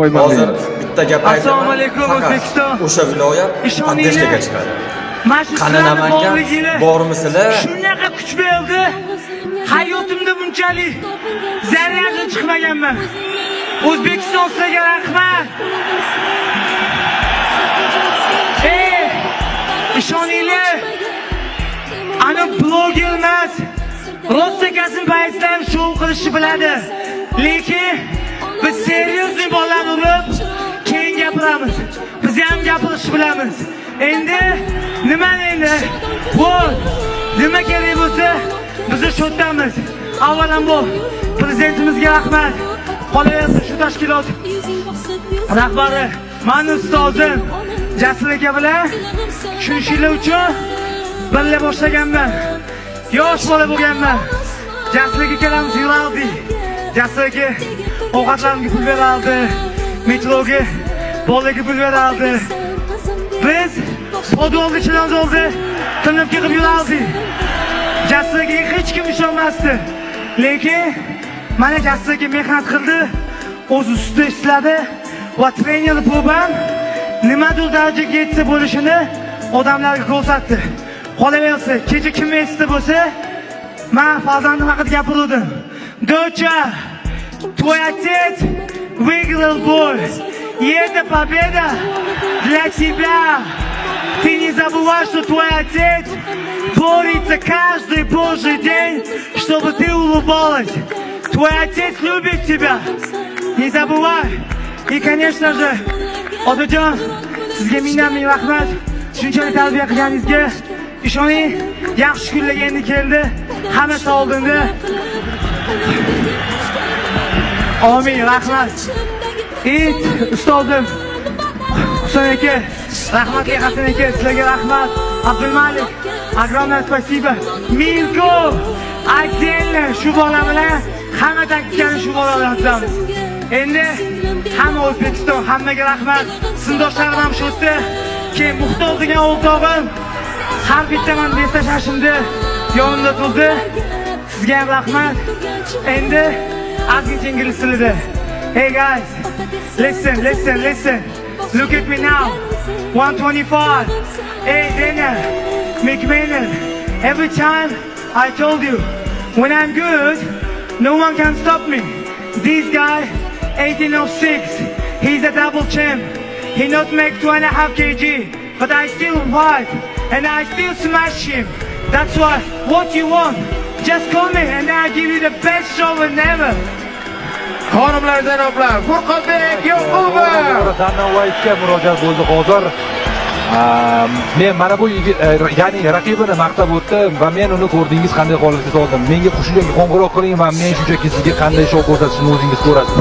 Hozir bitta gap aytaman. Assalomu alaykum O'zbekiston. O'sha viloyat Qadrishga chiqadi. Qani Namangan bormisizlar? Shunaqa kuch berdi. Hayotimda bunchalik zaryadli chiqmaganman. O'zbekiston sizlarga rahmat. İshoninglar. Ana bloger emas. Rossiyasini paytdan shou qilishni biladi. Lekin biz seriozli bolalarni urib, keyin gapiramiz. Biz ham gapirishni bilamiz. Endi nima endi? Bu nima kerak bo'lsa, biz sho'tamiz. Avvalambor prezidentimizga rahmat. Qolaversa shu tashkilot rahbari, meni ustozim Jasur aka bilan tushunishlar uchun birga boshlaganman. Yosh bola bo'lganman. Jasur aka kelamiz yurardik. Jasur aka ovqatlarimga pul berardi, metroga bolaga pul berardi. Biz podolni ichidan oldi, tinibga qilib yurardik. Jasur akaga hech kim ishonmasdi. Lekin mana Jasur aka mehnat qildi, o'z ustida ishladi va trener bo'lgan nimadir darajaga yetsa bo'lishini odamlarga ko'rsatdi. Qolaversa, kecha kim esda bo'lsa, men farzandim haqida gapirdim. Доча, твой отец выиграл бой. И эта победа для тебя. Ты не забывай, что твой отец борется каждый божий день, чтобы ты улыбалась. Твой отец любит тебя. Не забывай. И, конечно же, Otajon, sizga ming rahmat. Shunchalik tarbiya qilganingizga ishoning, yaxshi kunlarga endi keldi. Hammasi oldinda. Amin, rahmat. Ustozim Husan aka, rahmatli Hasan aka, sizlarga rahmat. Abdulmalik, огромное спасибо. Milko, отдельно shu bola bilan hammadan kutgan shu bola bilan tutamiz. Endi hamma O'zbekiston, hammaga rahmat. Sinfdoshlarim ham shu yerda. Keyin muhtoj degan o'rtog'im har bitta men beslashimda yonimda turdi. Sizga ham rahmat. Endi ozgincha ingliz tilida. Hey guys, listen. Look at me now. 125. Hey Dana, McMahon. Every time I told you, when I'm good, no one can stop me. This guy, 1806, he's a double champ. He not make 2.5 kg, but I still fight and I still smash him. That's why, what you want? Just call me and I'll give you the best show ever. Xonimlar, janoblar, Furqonbek Yo'qubov Danavoyevga murojaat bo'ldi hozir. Men mana bu ya'ni raqibini maqtab o'tdi va men uni ko'rdingiz qanday holatga soldim. Menga shunchaki qo'ng'iroq qiling va men shunchaki sizga qanday shou ko'rsatishni o'zingiz ko'rasiz.